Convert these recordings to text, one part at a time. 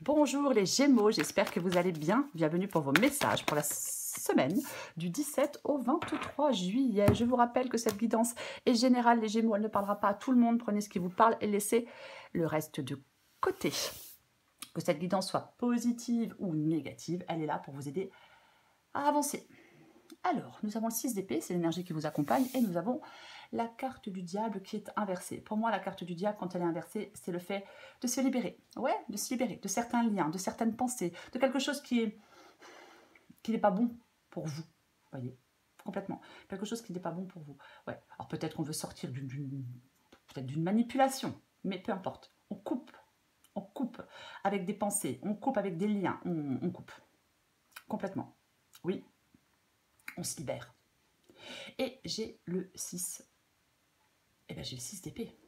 Bonjour les Gémeaux, j'espère que vous allez bien. Bienvenue pour vos messages pour la semaine du 17 au 23 juillet. Je vous rappelle que cette guidance est générale, les Gémeaux, elle ne parlera pas à tout le monde. Prenez ce qui vous parle et laissez le reste de côté. Que cette guidance soit positive ou négative, elle est là pour vous aider à avancer. Alors, nous avons le 6 d'épée, c'est l'énergie qui vous accompagne, et nous avons la carte du diable qui est inversée. Pour moi, la carte du diable, quand elle est inversée, c'est le fait de se libérer. Ouais, de se libérer de certains liens, de certaines pensées, de quelque chose qui n'est pas bon pour vous. Voyez, complètement. Quelque chose qui n'est pas bon pour vous. Ouais. Alors peut-être qu'on veut sortir d'une manipulation, mais peu importe. On coupe avec des pensées, on coupe avec des liens, on coupe. Complètement. Oui, on se libère. Et j'ai le 6. Eh bien, j'ai le 6 d'épée.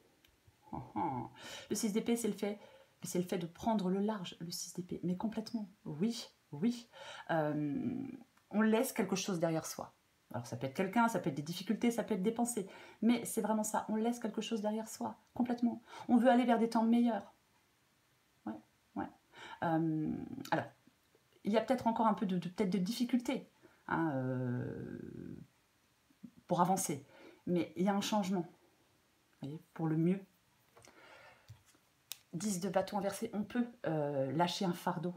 Le 6 d'épée, c'est le fait de prendre le large, le 6 d'épée. Mais complètement, oui, oui. On laisse quelque chose derrière soi. Alors, ça peut être quelqu'un, ça peut être des difficultés, ça peut être des pensées. Mais c'est vraiment ça, on laisse quelque chose derrière soi, complètement. On veut aller vers des temps meilleurs. Ouais, ouais. Alors, il y a peut-être encore un peu de difficultés pour avancer. Mais il y a un changement, voyez, pour le mieux. 10 de bâton inversé, on peut lâcher un fardeau.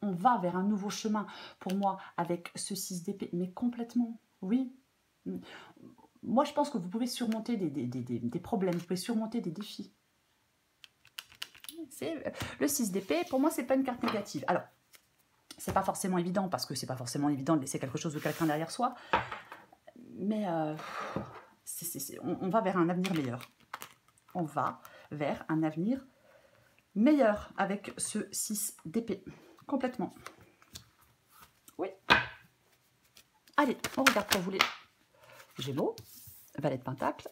On va vers un nouveau chemin, pour moi, avec ce 6 d'épée, mais complètement, oui. Moi, je pense que vous pouvez surmonter des problèmes, vous pouvez surmonter des défis. Le 6 d'épée, pour moi, c'est pas une carte négative. Alors, c'est pas forcément évident, parce que c'est pas forcément évident de laisser quelque chose de quelqu'un derrière soi, mais on va vers un avenir meilleur. On va vers un avenir meilleur avec ce 6 d'épée. Complètement. Oui. Allez, on regarde pour vous les Gémeaux. Valet de Pentacle.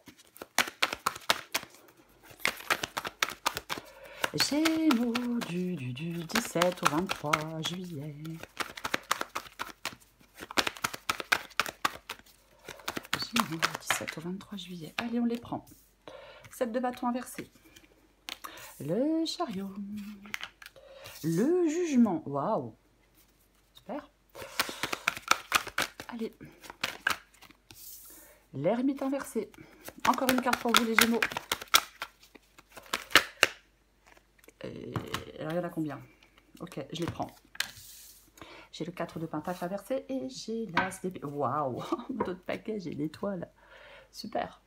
Gémeaux du 17 au 23 juillet. Gémeaux du 17 au 23 juillet. Allez, on les prend. 7 de bâton inversé. Le chariot. Le jugement. Waouh. Super. Allez. L'ermite inversé. Encore une carte pour vous, les Gémeaux. Et alors, il y en a combien? Ok, je les prends. J'ai le 4 de pentacle inversé et j'ai l'as d'épée. Waouh. En dos de paquet, j'ai l'étoile. Super.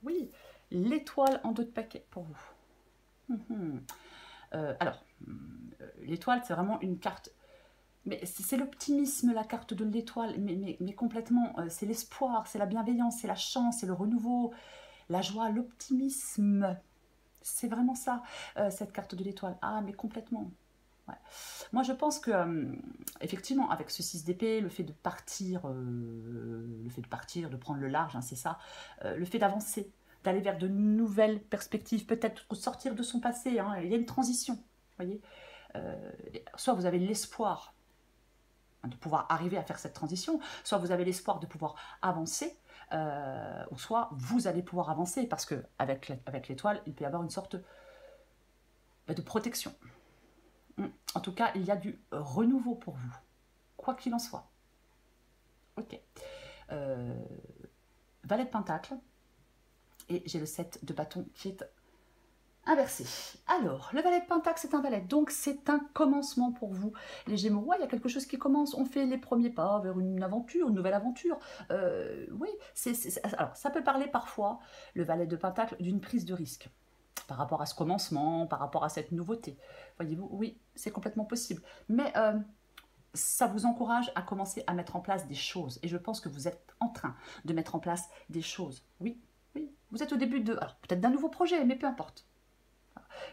Oui, l'étoile en dos de paquet pour vous. Alors, l'étoile, c'est vraiment une carte. Mais c'est l'optimisme, la carte de l'étoile, mais complètement, c'est l'espoir, c'est la bienveillance, c'est la chance, c'est le renouveau, la joie, l'optimisme. C'est vraiment ça, cette carte de l'étoile. Ah, mais complètement. Ouais. Moi, je pense que, effectivement, avec ce 6 d'épée, le fait de partir, de prendre le large, hein, c'est ça, le fait d'avancer, d'aller vers de nouvelles perspectives, peut-être sortir de son passé, hein, il y a une transition, voyez. Soit vous avez l'espoir de pouvoir arriver à faire cette transition, soit vous avez l'espoir de pouvoir avancer, ou soit vous allez pouvoir avancer, parce qu'avec l'étoile, il peut y avoir une sorte de protection. En tout cas, il y a du renouveau pour vous, quoi qu'il en soit. Ok. Valet de Pentacle, et j'ai le 7 de bâton qui est inversé. Alors, le Valet de Pentacle, c'est un valet, donc c'est un commencement pour vous. Les Gémeaux, ouais, il y a quelque chose qui commence, on fait les premiers pas vers une aventure, une nouvelle aventure. Oui, alors ça peut parler parfois, le Valet de Pentacle, d'une prise de risque par rapport à ce commencement, par rapport à cette nouveauté. Voyez-vous, oui, c'est complètement possible. Mais ça vous encourage à commencer à mettre en place des choses. Et je pense que vous êtes en train de mettre en place des choses. Oui, oui, vous êtes au début alors peut-être d'un nouveau projet, mais peu importe.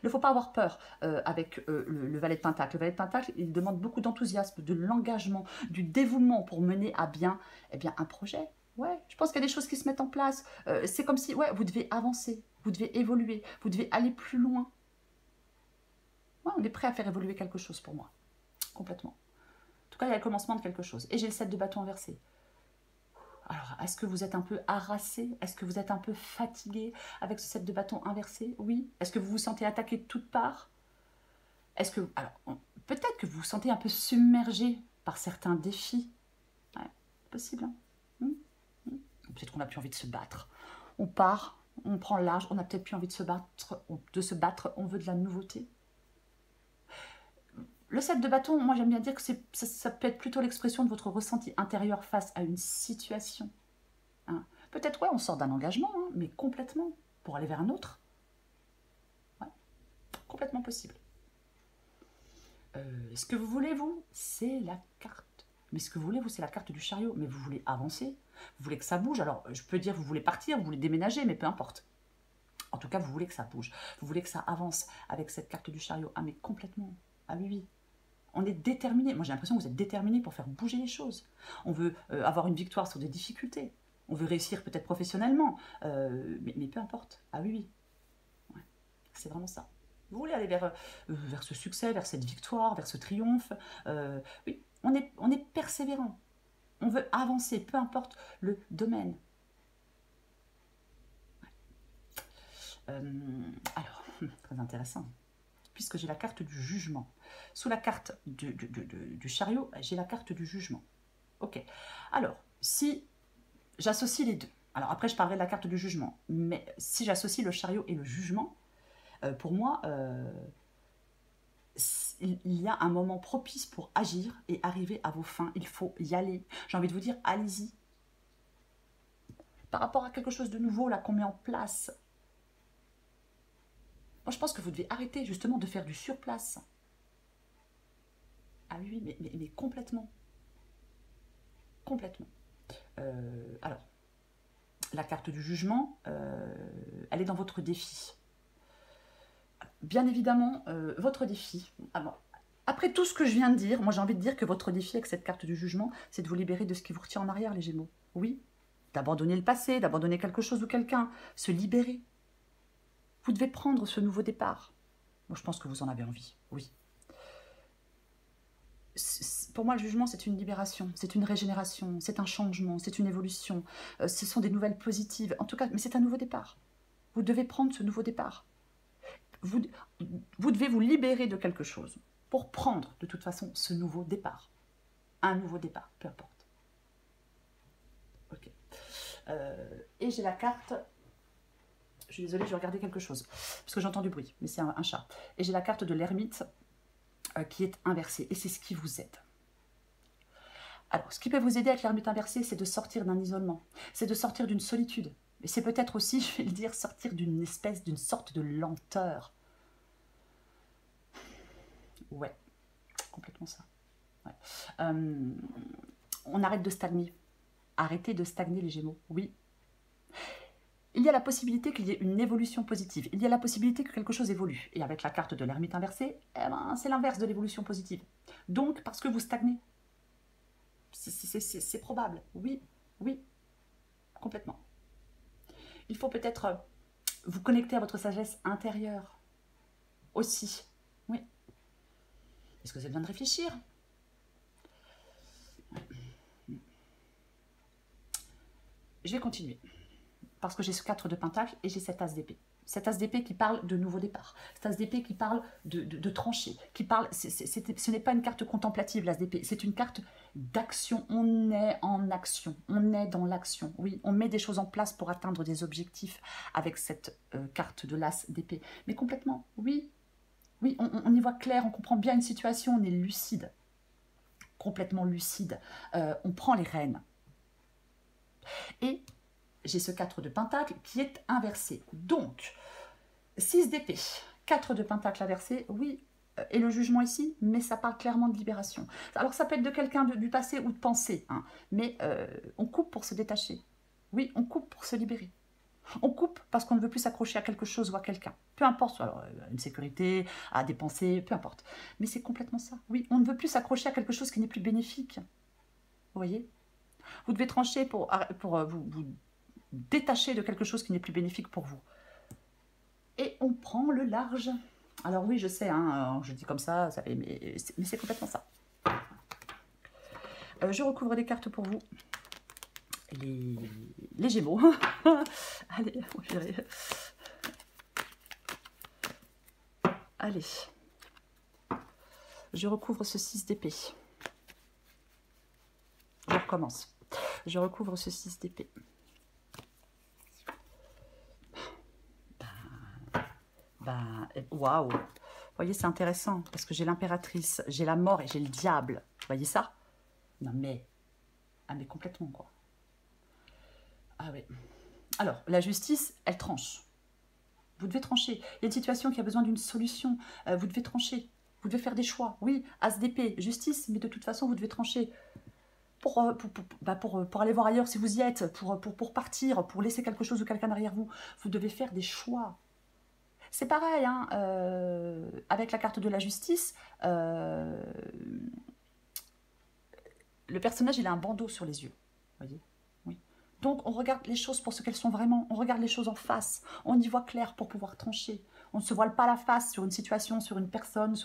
Il ne faut pas avoir peur avec le Valet de Pentacle. Le Valet de Pentacle, il demande beaucoup d'enthousiasme, de l'engagement, du dévouement pour mener à bien, un projet. Ouais, je pense qu'il y a des choses qui se mettent en place. C'est comme si, ouais, vous devez avancer, vous devez évoluer, vous devez aller plus loin. Ouais, on est prêt à faire évoluer quelque chose pour moi. Complètement. En tout cas, il y a le commencement de quelque chose. Et j'ai le 7 de bâton inversé. Alors, est-ce que vous êtes un peu harassé? Est-ce que vous êtes un peu fatigué avec ce 7 de bâton inversé? Oui. Est-ce que vous vous sentez attaqué de toutes parts? Est-ce que, alors, peut-être que vous vous sentez un peu submergé par certains défis. Ouais, c'est possible. Hein. Peut-être qu'on n'a plus envie de se battre. On part, on prend l'âge, on n'a peut-être plus envie de se battre, on veut de la nouveauté. Le 7 de bâton, moi j'aime bien dire que ça peut être plutôt l'expression de votre ressenti intérieur face à une situation. Hein. Peut-être, ouais, on sort d'un engagement, hein, mais complètement, pour aller vers un autre. Ouais, complètement possible. Ce que vous voulez, vous, c'est la carte. Mais ce que vous voulez, vous, c'est la carte du chariot. Mais vous voulez avancer, vous voulez que ça bouge. Alors, je peux dire, vous voulez partir, vous voulez déménager, mais peu importe. En tout cas, vous voulez que ça bouge. Vous voulez que ça avance avec cette carte du chariot. Ah, mais complètement. Ah oui, oui. On est déterminé. Moi, j'ai l'impression que vous êtes déterminé pour faire bouger les choses. On veut avoir une victoire sur des difficultés. On veut réussir peut-être professionnellement. Mais peu importe. Ah oui, oui. Ouais. C'est vraiment ça. Vous voulez aller vers ce succès, vers cette victoire, vers ce triomphe. Oui, on est persévérant. On veut avancer, peu importe le domaine. Alors, très intéressant. Puisque j'ai la carte du jugement. Sous la carte du chariot, j'ai la carte du jugement. Ok. Alors, si j'associe les deux, alors après je parlerai de la carte du jugement, mais si j'associe le chariot et le jugement, pour moi, il y a un moment propice pour agir et arriver à vos fins. Il faut y aller. J'ai envie de vous dire, allez-y. Par rapport à quelque chose de nouveau là qu'on met en place, moi je pense que vous devez arrêter justement de faire du surplace. Ah oui, mais complètement. Complètement. Alors, la carte du jugement, elle est dans votre défi. Bien évidemment, votre défi. Après tout ce que je viens de dire, moi j'ai envie de dire que votre défi avec cette carte du jugement, c'est de vous libérer de ce qui vous retient en arrière, les Gémeaux. Oui, d'abandonner le passé, d'abandonner quelque chose ou quelqu'un, se libérer. Vous devez prendre ce nouveau départ. Moi je pense que vous en avez envie, oui. Pour moi, le jugement, c'est une libération, c'est une régénération, c'est un changement, c'est une évolution. Ce sont des nouvelles positives. En tout cas, mais c'est un nouveau départ. Vous devez prendre ce nouveau départ. Vous devez vous libérer de quelque chose pour prendre, de toute façon, ce nouveau départ. Un nouveau départ, peu importe. Ok. Et j'ai la carte... Je suis désolée, je vais regarder quelque chose, parce que j'entends du bruit, mais c'est un chat. Et j'ai la carte de l'ermite qui est inversée, et c'est ce qui vous aide. Alors, ce qui peut vous aider avec l'ermite inversée, c'est de sortir d'un isolement, c'est de sortir d'une solitude, mais c'est peut-être aussi, je vais le dire, sortir d'une sorte de lenteur. Ouais, complètement ça. Ouais. On arrête de stagner. Arrêtez de stagner, les Gémeaux, oui. Il y a la possibilité qu'il y ait une évolution positive. Il y a la possibilité que quelque chose évolue. Et avec la carte de l'ermite inversée, eh ben, c'est l'inverse de l'évolution positive. Donc, parce que vous stagnez. C'est probable. Oui, oui, complètement. Il faut peut-être vous connecter à votre sagesse intérieure aussi. Oui. Est-ce que vous avez besoin de réfléchir? Je vais continuer. Parce que j'ai ce 4 de pentacle et j'ai cet as d'épée. Cet as d'épée qui parle de nouveau départ. Cet as d'épée qui parle de trancher. Qui parle, ce n'est pas une carte contemplative, l'as d'épée. C'est une carte d'action. On est en action. On est dans l'action. Oui, on met des choses en place pour atteindre des objectifs avec cette carte de l'as d'épée. Mais complètement, oui. Oui, on y voit clair, on comprend bien une situation, on est lucide. Complètement lucide. On prend les rênes. Et j'ai ce 4 de pentacle qui est inversé. Donc, 6 d'épée, 4 de pentacle inversé, oui, et le jugement ici, mais ça parle clairement de libération. Alors, ça peut être de quelqu'un du passé ou de pensée, hein, mais on coupe pour se détacher. Oui, on coupe pour se libérer. On coupe parce qu'on ne veut plus s'accrocher à quelque chose ou à quelqu'un. Peu importe, alors une sécurité, à des pensées, peu importe. Mais c'est complètement ça. Oui, on ne veut plus s'accrocher à quelque chose qui n'est plus bénéfique. Vous voyez? Vous devez trancher pour vous détacher de quelque chose qui n'est plus bénéfique pour vous. Et on prend le large. Alors oui, je sais, hein, je dis comme ça fait, mais c'est complètement ça. Je recouvre les cartes pour vous. Les Gémeaux. Allez, je dirais. Allez. Je recouvre ce 6 d'épée. Je recommence. Je recouvre ce 6 d'épée. Waouh! Vous voyez, c'est intéressant parce que j'ai l'impératrice, j'ai la mort et j'ai le diable. Vous voyez ça? Non mais... Ah mais complètement quoi. Ah oui. Alors, la justice, elle tranche. Vous devez trancher. Il y a une situation qui a besoin d'une solution. Vous devez trancher. Vous devez faire des choix. Oui, as d'épée, justice, mais de toute façon, vous devez trancher. Pour aller voir ailleurs si vous y êtes, pour partir, pour laisser quelque chose ou quelqu'un derrière vous. Vous devez faire des choix. C'est pareil, hein, avec la carte de la justice, le personnage, il a un bandeau sur les yeux. Voyez, oui. Donc, on regarde les choses pour ce qu'elles sont vraiment. On regarde les choses en face. On y voit clair pour pouvoir trancher. On ne se voile pas la face sur une situation, sur une personne.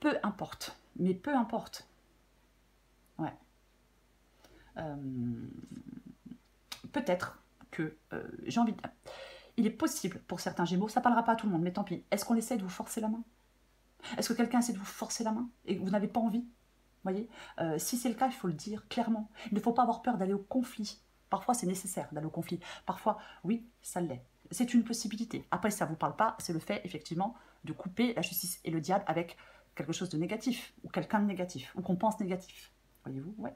Peu importe. Mais peu importe. Ouais. Peut-être que j'ai envie de... Il est possible pour certains Gémeaux, ça ne parlera pas à tout le monde, mais tant pis. Est-ce qu'on essaie de vous forcer la main? Est-ce que quelqu'un essaie de vous forcer la main et que vous n'avez pas envie? Voyez, si c'est le cas, il faut le dire clairement. Il ne faut pas avoir peur d'aller au conflit. Parfois, c'est nécessaire d'aller au conflit. Parfois, oui, ça l'est. C'est une possibilité. Après, ça ne vous parle pas, c'est le fait, effectivement, de couper la justice et le diable avec quelque chose de négatif, ou quelqu'un de négatif, ou qu'on pense négatif. Voyez-vous? Ouais.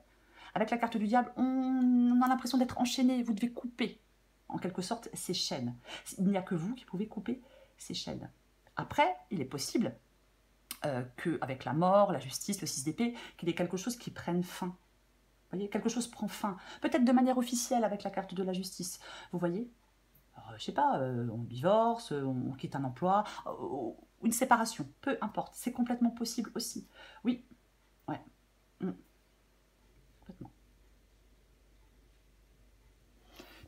Avec la carte du diable, on a l'impression d'être enchaîné. Vous devez couper, en quelque sorte, ces chaînes. Il n'y a que vous qui pouvez couper ces chaînes. Après, il est possible qu'avec la mort, la justice, le 6 d'épée, qu'il y ait quelque chose qui prenne fin. Vous voyez, quelque chose prend fin. Peut-être de manière officielle avec la carte de la justice. Vous voyez, je ne sais pas, on divorce, on quitte un emploi, une séparation, peu importe. C'est complètement possible aussi. Oui, ouais. Complètement.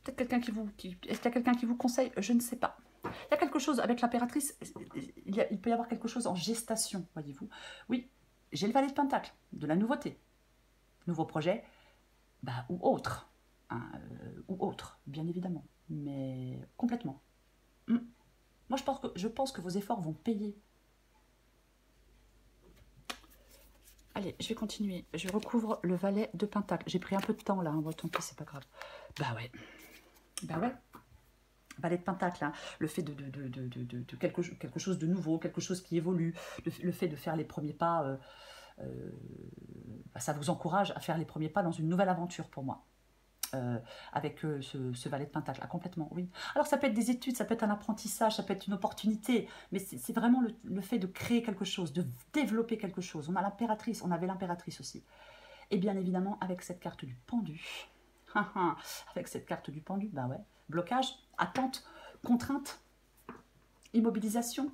Peut-être quelqu'un qui vous... Est-ce qu'il y a quelqu'un qui vous conseille? Je ne sais pas. Il y a quelque chose avec l'impératrice, il peut y avoir quelque chose en gestation, voyez-vous. Oui, j'ai le valet de Pentacle, de la nouveauté. Nouveau projet, ou autre. Hein, ou autre, bien évidemment. Mais complètement. Moi, je pense que vos efforts vont payer. Allez, je vais continuer. Je recouvre le valet de Pentacle. J'ai pris un peu de temps là, hein. Bon, tant pis, c'est pas grave. Bah ouais. Valet de Pentacle, hein. Le fait de quelque chose de nouveau, quelque chose qui évolue, le fait de faire les premiers pas, ça vous encourage à faire les premiers pas dans une nouvelle aventure pour moi. Avec ce valet de Pentacle, complètement, oui. Alors ça peut être des études, ça peut être un apprentissage, ça peut être une opportunité, mais c'est vraiment le fait de créer quelque chose, de développer quelque chose. On a l'impératrice, on avait l'impératrice aussi. Et bien évidemment, avec cette carte du pendu, avec cette carte du pendu, bah ouais, blocage, attente, contrainte, immobilisation.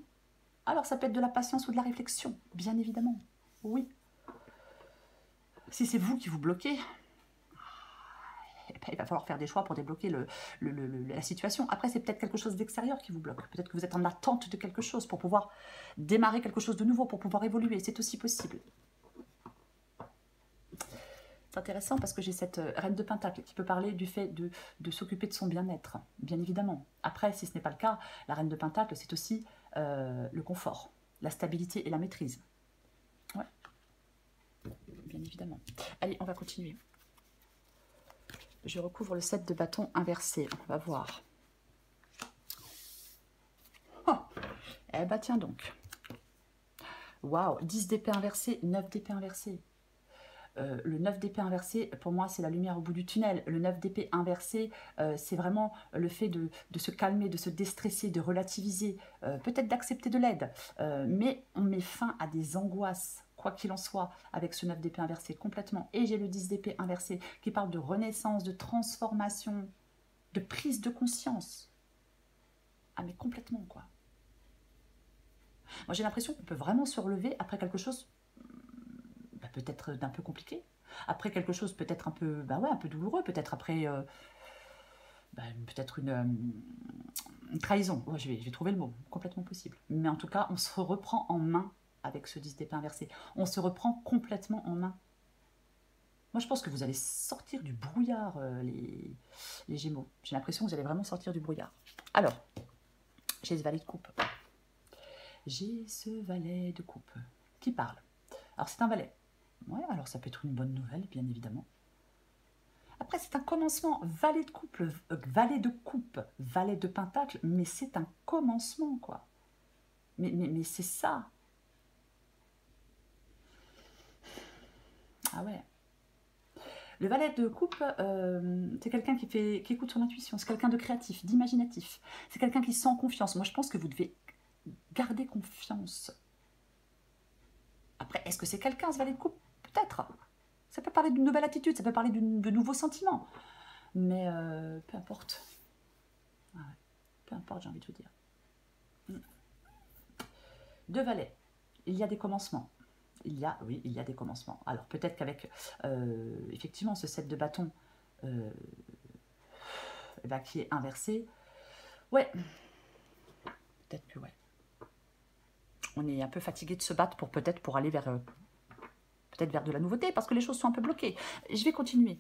Alors ça peut être de la patience ou de la réflexion, bien évidemment, oui. Si c'est vous qui vous bloquez, il va falloir faire des choix pour débloquer la situation. Après, c'est peut-être quelque chose d'extérieur qui vous bloque. Peut-être que vous êtes en attente de quelque chose pour pouvoir démarrer quelque chose de nouveau, pour pouvoir évoluer. C'est aussi possible. C'est intéressant parce que j'ai cette reine de Pentacle qui peut parler du fait de s'occuper de son bien-être, bien évidemment. Après, si ce n'est pas le cas, la reine de Pentacle, c'est aussi le confort, la stabilité et la maîtrise. Ouais, bien évidemment. Allez, on va continuer. Je recouvre le 7 de bâton inversé. On va voir. Oh, eh ben tiens donc. Waouh, 10 d'épée inversée, 9 d'épée inversée. Le 9 d'épée inversé, pour moi, c'est la lumière au bout du tunnel. Le 9 d'épée inversé, c'est vraiment le fait de se calmer, de se déstresser, de relativiser, peut-être d'accepter de l'aide. Mais on met fin à des angoisses, quoi qu'il en soit, avec ce 9 d'épée inversé, complètement. Et j'ai le 10 d'épée inversé qui parle de renaissance, de transformation, de prise de conscience. Ah mais complètement, quoi. Moi, j'ai l'impression qu'on peut vraiment se relever après quelque chose peut-être d'un peu compliqué, après quelque chose peut-être un peu, un peu douloureux, peut-être après peut-être une trahison. Ouais, je vais trouver le mot, complètement possible. Mais en tout cas, on se reprend en main avec ce 10 d'épée inversé. On se reprend complètement en main. Moi, je pense que vous allez sortir du brouillard, les Gémeaux. J'ai l'impression que vous allez vraiment sortir du brouillard. Alors, j'ai ce valet de coupe. J'ai ce valet de coupe qui parle Alors, c'est un valet. Ouais, alors ça peut être une bonne nouvelle, bien évidemment. Après, c'est un commencement. Valet de couple, valet de coupe, valet de pentacle, mais c'est un commencement, quoi. Mais c'est ça. Ah ouais. Le valet de coupe, c'est quelqu'un qui écoute son intuition. C'est quelqu'un de créatif, d'imaginatif. C'est quelqu'un qui sent confiance. Moi, je pense que vous devez garder confiance. Après, est-ce que c'est quelqu'un, ce valet de coupe? Peut-être. Ça peut parler d'une nouvelle attitude, ça peut parler de nouveaux sentiments. Mais peu importe. Ah ouais. Peu importe, j'ai envie de vous dire. Deux valets. Il y a des commencements. Oui, il y a des commencements. Alors peut-être qu'avec effectivement ce 7 de bâton qui est inversé, ouais, peut-être que ouais. On est un peu fatigué de se battre pour aller vers peut-être vers de la nouveauté, parce que les choses sont un peu bloquées. Je vais continuer.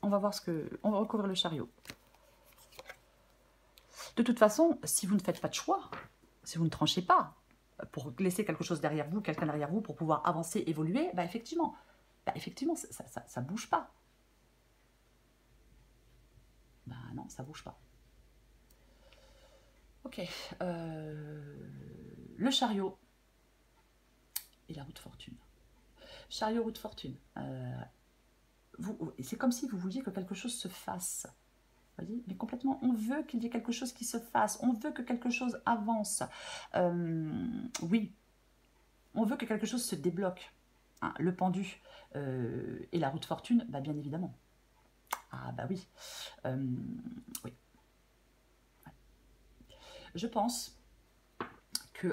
On va voir on va recouvrir le chariot. De toute façon, si vous ne faites pas de choix, si vous ne tranchez pas, pour laisser quelque chose derrière vous, quelqu'un derrière vous, pour pouvoir avancer, évoluer, effectivement, ça ne bouge pas. Non, ça ne bouge pas. Ok. Le chariot et la roue de fortune. Chariot, roue de fortune. C'est comme si vous vouliez que quelque chose se fasse. Voyez, mais complètement, on veut qu'il y ait quelque chose qui se fasse, on veut que quelque chose avance. Oui, on veut que quelque chose se débloque. Hein, le pendu et la roue de fortune, bien évidemment. Ah oui. Oui. Ouais. Je pense que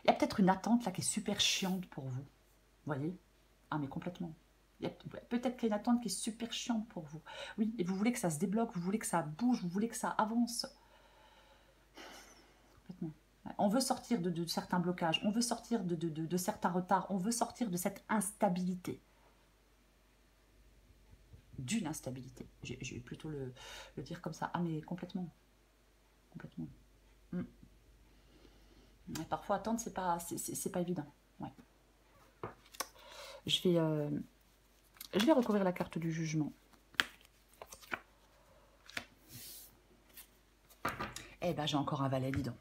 il y a peut-être une attente là qui est super chiante pour vous. Voyez? Ah mais complètement. Peut-être qu'il y a une attente qui est super chiante pour vous. Oui, et vous voulez que ça se débloque, vous voulez que ça bouge, vous voulez que ça avance. Complètement. On veut sortir de certains blocages, on veut sortir de certains retards, on veut sortir de cette instabilité. D'une instabilité. Je vais plutôt le dire comme ça. Ah mais complètement. Complètement. Et parfois attendre, c'est pas évident. Ouais. Je vais recouvrir la carte du jugement. Eh ben, j'ai encore un valet, dis donc.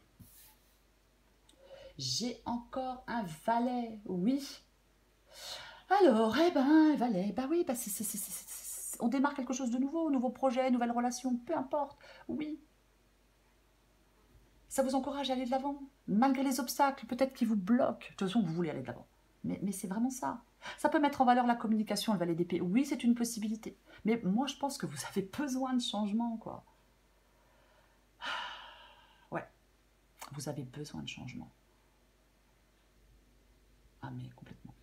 J'ai encore un valet, oui. Alors, eh ben, valet, oui, on démarre quelque chose de nouveau projet, nouvelle relation, peu importe, oui. Ça vous encourage à aller de l'avant, malgré les obstacles, peut-être qui vous bloquent. De toute façon, vous voulez aller de l'avant. Mais c'est vraiment ça. Ça peut mettre en valeur la communication, le valet d'épée. Oui, c'est une possibilité. Mais moi, je pense que vous avez besoin de changement, quoi. Ouais. Vous avez besoin de changement. Ah, mais complètement.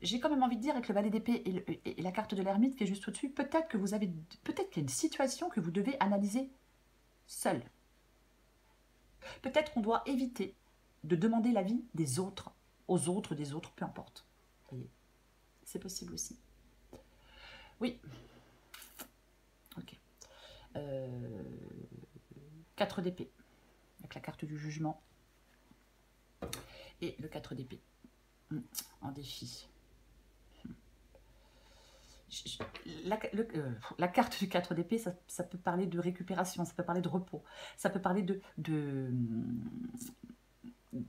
J'ai quand même envie de dire, avec le valet d'épée et la carte de l'ermite qui est juste au-dessus, peut-être qu'il y a une situation que vous devez analyser seul. Peut-être qu'on doit éviter de demander l'avis des autres, aux autres, des autres, peu importe. Vous voyez, c'est possible aussi. Oui. Ok. 4 d'épée, avec la carte du jugement. Et le 4 d'épée, en défi. La carte du 4 d'épée, ça peut parler de récupération, ça peut parler de repos, ça peut parler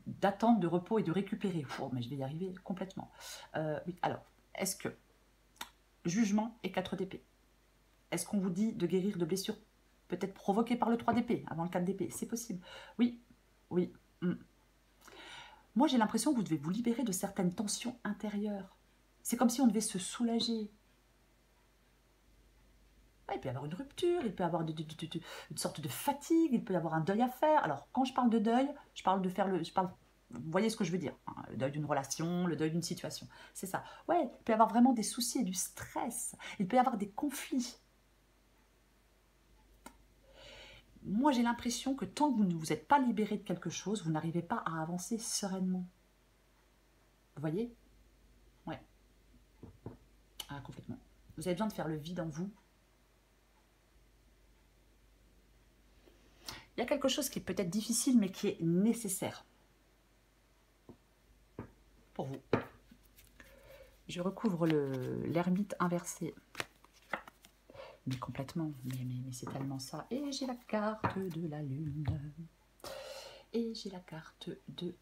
d'attente, de repos et de récupérer. Mais je vais y arriver complètement. Oui, alors, est-ce que jugement et 4 d'épée, est-ce qu'on vous dit de guérir de blessures peut-être provoquées par le 3 d'épée, avant le 4 d'épée? C'est possible. Oui, oui. Moi, j'ai l'impression que vous devez vous libérer de certaines tensions intérieures. C'est comme si on devait se soulager. Il peut y avoir une rupture, il peut y avoir une sorte de fatigue, il peut y avoir un deuil à faire. Alors, quand je parle de deuil, je parle de faire vous voyez ce que je veux dire, hein, le deuil d'une relation, le deuil d'une situation. C'est ça. Ouais, il peut y avoir vraiment des soucis et du stress. Il peut y avoir des conflits. Moi, j'ai l'impression que tant que vous ne vous êtes pas libéré de quelque chose, vous n'arrivez pas à avancer sereinement. Vous voyez? Ouais. Ah, complètement. Vous avez besoin de faire le vide en vous. Il y a quelque chose qui est peut-être difficile, mais qui est nécessaire. pour vous. Je recouvre l'ermite inversé. Mais complètement, mais c'est tellement ça. Et j'ai la carte de la lune. Et j'ai la carte de...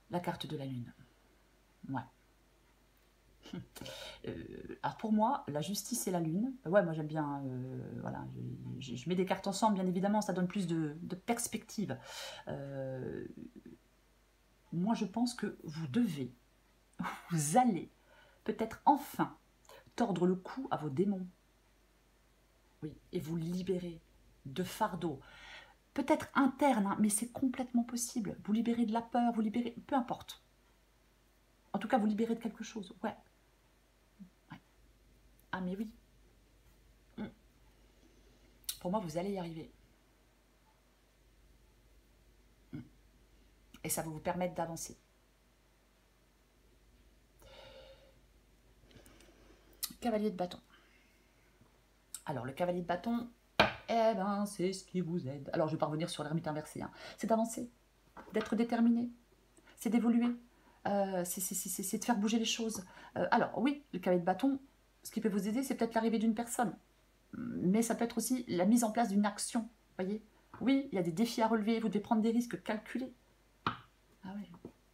la carte de la lune. Ouais. Alors pour moi, la justice et la lune, ouais, moi j'aime bien, voilà, je mets des cartes ensemble, bien évidemment, ça donne plus de perspective. Moi je pense que vous allez peut-être enfin tordre le cou à vos démons. Oui, et vous libérer de fardeaux. Peut-être interne, hein, mais c'est complètement possible. Vous libérez de la peur, vous libérez, peu importe. En tout cas, vous libérez de quelque chose, ouais. Ah mais oui. Pour moi, vous allez y arriver. Et ça va vous permettre d'avancer. Cavalier de bâton. Alors, le cavalier de bâton, eh ben, c'est ce qui vous aide. Alors, je vais pas revenir sur l'ermite inversé. Hein. C'est d'avancer, d'être déterminé, c'est d'évoluer, c'est de faire bouger les choses. Alors, oui, le cavalier de bâton, ce qui peut vous aider, c'est peut-être l'arrivée d'une personne. Mais ça peut être aussi la mise en place d'une action, voyez. Oui, il y a des défis à relever, vous devez prendre des risques calculés. Ah ouais.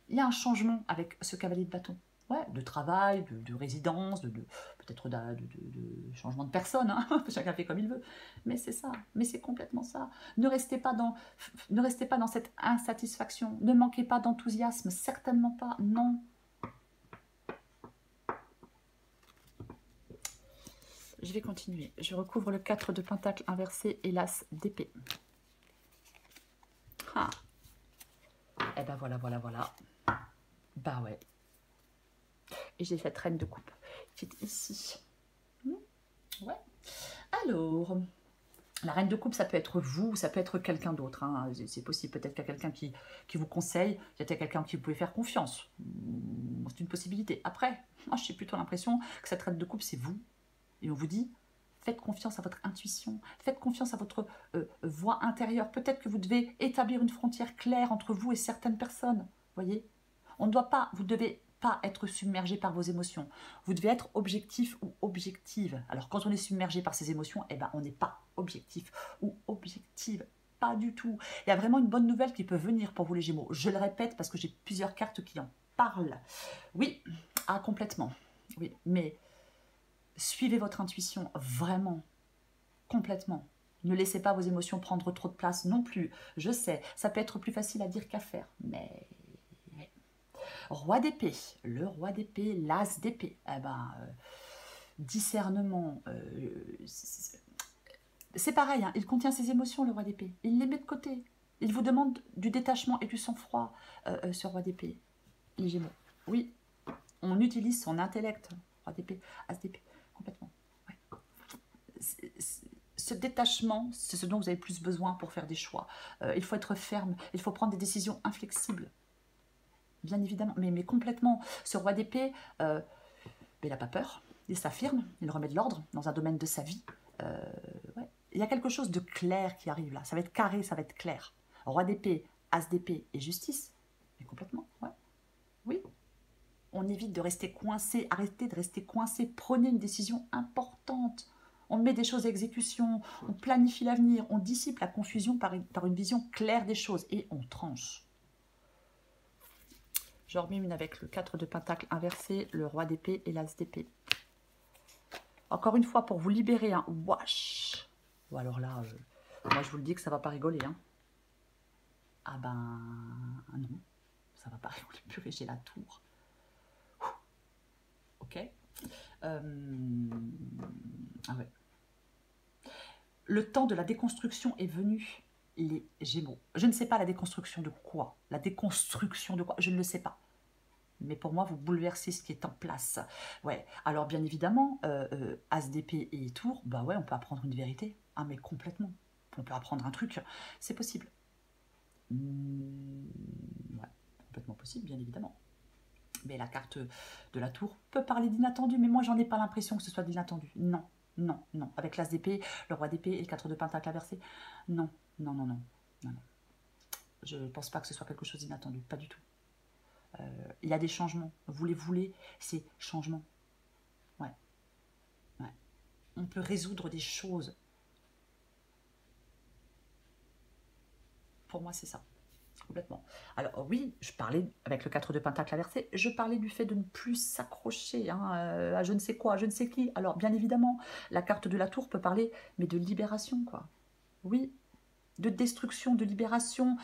Il y a un changement avec ce cavalier de bâton. Ouais, de travail, de résidence, peut-être de changement de personne, hein. Chacun fait comme il veut. Mais c'est ça, mais c'est complètement ça. Ne restez pas dans cette insatisfaction, ne manquez pas d'enthousiasme, certainement pas, non. Je vais continuer. Je recouvre le 4 de pentacle inversé et l'as d'épée. Ah. Eh ben voilà. Bah ouais. Et j'ai cette reine de coupe qui est ici. Ouais. Alors, la reine de coupe, ça peut être vous, ça peut être quelqu'un d'autre. Hein. C'est possible, peut-être qu'il y a quelqu'un qui vous conseille, il y a peut-être quelqu'un qui vous pouvez faire confiance. C'est une possibilité. Après, moi, j'ai plutôt l'impression que cette reine de coupe, c'est vous. Et on vous dit, faites confiance à votre intuition, faites confiance à votre voix intérieure. Peut-être que vous devez établir une frontière claire entre vous et certaines personnes. Voyez, on ne doit pas, vous devez pas être submergé par vos émotions. Vous devez être objectif ou objective. Alors quand on est submergé par ses émotions, eh ben, on n'est pas objectif ou objective. Pas du tout. Il y a vraiment une bonne nouvelle qui peut venir pour vous les Gémeaux. Je le répète parce que j'ai plusieurs cartes qui en parlent. Oui, ah, complètement. Oui, mais suivez votre intuition, vraiment, complètement. Ne laissez pas vos émotions prendre trop de place non plus. Je sais, ça peut être plus facile à dire qu'à faire, mais... Roi d'épée, le roi d'épée, l'as d'épée. Eh ben, discernement, c'est pareil, hein, il contient ses émotions, le roi d'épée. Il les met de côté. Il vous demande du détachement et du sang-froid, ce roi d'épée. Les Gémeaux. Oui, on utilise son intellect, roi d'épée, as d'épée, complètement. Ouais. Ce détachement, c'est ce dont vous avez plus besoin pour faire des choix. Il faut être ferme, il faut prendre des décisions inflexibles. Bien évidemment, mais complètement. Ce roi d'épée, il n'a pas peur, il s'affirme, il remet de l'ordre dans un domaine de sa vie. Ouais. Il y a quelque chose de clair qui arrive là, ça va être carré, ça va être clair. Roi d'épée, as d'épée et justice, mais complètement, ouais. Oui. On évite de rester coincé, arrêtez de rester coincé, prenez une décision importante. On met des choses à exécution, on planifie l'avenir, on dissipe la confusion par une vision claire des choses et on tranche. Je remets une avec le 4 de pentacle inversé, le roi d'épée et l'as d'épée. Encore une fois, pour vous libérer, hein, wash. Ou alors là, moi je vous le dis que ça va pas rigoler. Hein. Ah ben non, ça va pas rigoler. Purée, j'ai la tour. Ok. Ah ouais. Le temps de la déconstruction est venu, les Gémeaux. Je ne sais pas la déconstruction de quoi. La déconstruction de quoi, je ne le sais pas. Mais pour moi, vous bouleversez ce qui est en place. Ouais. Alors, bien évidemment, as d'épée et tour, bah ouais, on peut apprendre une vérité. Ah, mais complètement. On peut apprendre un truc. C'est possible. Ouais, complètement possible, bien évidemment. Mais la carte de la tour peut parler d'inattendu, mais moi, j'en ai pas l'impression que ce soit de l'inattendu. Non, non, non. Avec l'as d'épée, le roi d'épée et le 4 de pentacle inversé. Non, non, non, non, non, non. Je ne pense pas que ce soit quelque chose d'inattendu, pas du tout. Il y a des changements. Vous les voulez, c'est changement. Ouais. Ouais. On peut résoudre des choses. Pour moi, c'est ça. Complètement. Alors oui, je parlais, avec le 4 de Pentacle inversé, je parlais du fait de ne plus s'accrocher à je ne sais quoi, à je ne sais qui. Alors bien évidemment, la carte de la tour peut parler, mais de libération, quoi. Oui, de destruction, de libération,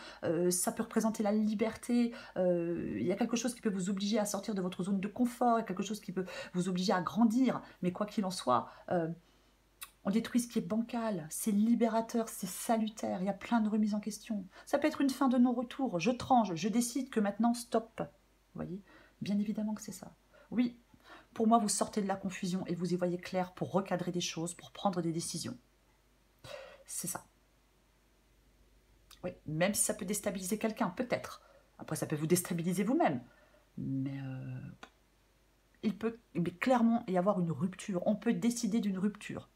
ça peut représenter la liberté, il y a quelque chose qui peut vous obliger à sortir de votre zone de confort, il y a quelque chose qui peut vous obliger à grandir, mais quoi qu'il en soit, on détruit ce qui est bancal, c'est libérateur, c'est salutaire, il y a plein de remises en question. Ça peut être une fin de non-retour, je tranche, je décide que maintenant, stop. Vous voyez, bien évidemment que c'est ça. Oui, pour moi, vous sortez de la confusion et vous y voyez clair pour recadrer des choses, pour prendre des décisions. C'est ça. Oui, même si ça peut déstabiliser quelqu'un, peut-être. Après, ça peut vous déstabiliser vous-même. Mais il peut clairement y avoir une rupture. On peut décider d'une rupture.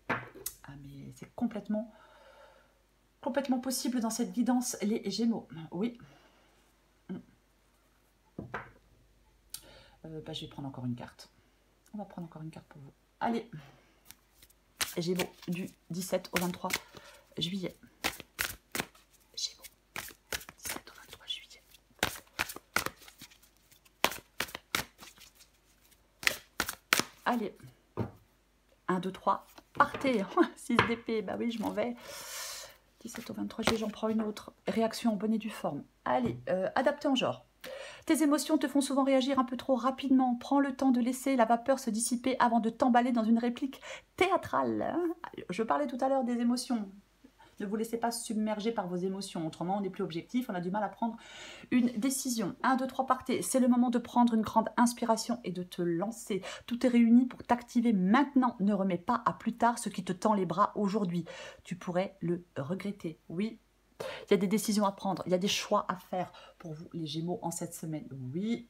Ah, mais c'est complètement possible dans cette guidance, les Gémeaux. Oui. Je vais prendre encore une carte. On va prendre encore une carte pour vous. Allez. Gémeaux, du 17 au 23 juillet. Gémeaux, 17 au 23 juillet. Allez. 1, 2, 3. Partez. 6 d'épée. Bah oui, je m'en vais. 17 au 23 juillet, j'en prends une autre. Réaction en bonne et due forme. Allez, adapté en genre. Tes émotions te font souvent réagir un peu trop rapidement. Prends le temps de laisser la vapeur se dissiper avant de t'emballer dans une réplique théâtrale. Je parlais tout à l'heure des émotions. Ne vous laissez pas submerger par vos émotions. Autrement, on n'est plus objectif, on a du mal à prendre une décision. 1, 2, 3, partez. C'est le moment de prendre une grande inspiration et de te lancer. Tout est réuni pour t'activer maintenant. Ne remets pas à plus tard ce qui te tend les bras aujourd'hui. Tu pourrais le regretter. Oui. Il y a des décisions à prendre, il y a des choix à faire pour vous, les Gémeaux, en cette semaine. Oui,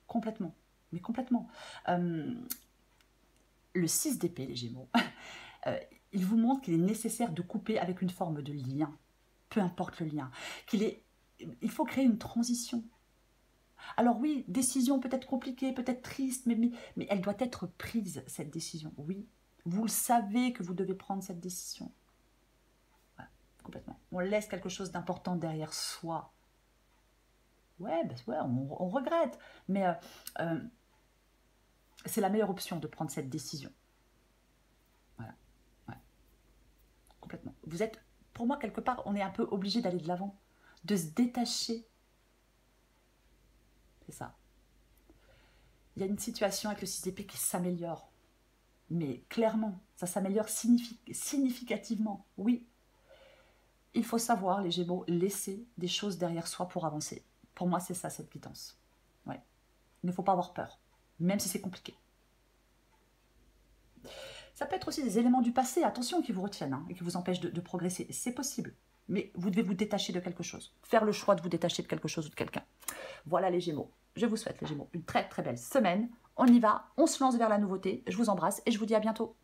complètement, mais complètement. Le 6 d'épée, les Gémeaux, il vous montre qu'il est nécessaire de couper avec une forme de lien, peu importe le lien, il faut créer une transition. Alors oui, décision peut-être compliquée, peut-être triste, mais elle doit être prise, cette décision. Oui, vous le savez que vous devez prendre cette décision. Complètement. On laisse quelque chose d'important derrière soi. Ouais, on regrette. Mais c'est la meilleure option de prendre cette décision. Voilà. Ouais. Complètement. Vous êtes, pour moi, quelque part, on est un peu obligé d'aller de l'avant, de se détacher. C'est ça. Il y a une situation avec le 6 d'épée qui s'améliore. Mais clairement, ça s'améliore significativement. Oui. Il faut savoir, les Gémeaux, laisser des choses derrière soi pour avancer. Pour moi, c'est ça, cette guidance. Ouais. Il ne faut pas avoir peur, même si c'est compliqué. Ça peut être aussi des éléments du passé, attention, qui vous retiennent et qui vous empêchent de progresser. C'est possible, mais vous devez vous détacher de quelque chose. Faire le choix de vous détacher de quelque chose ou de quelqu'un. Voilà les Gémeaux. Je vous souhaite, les Gémeaux, une très très belle semaine. On y va, on se lance vers la nouveauté. Je vous embrasse et je vous dis à bientôt.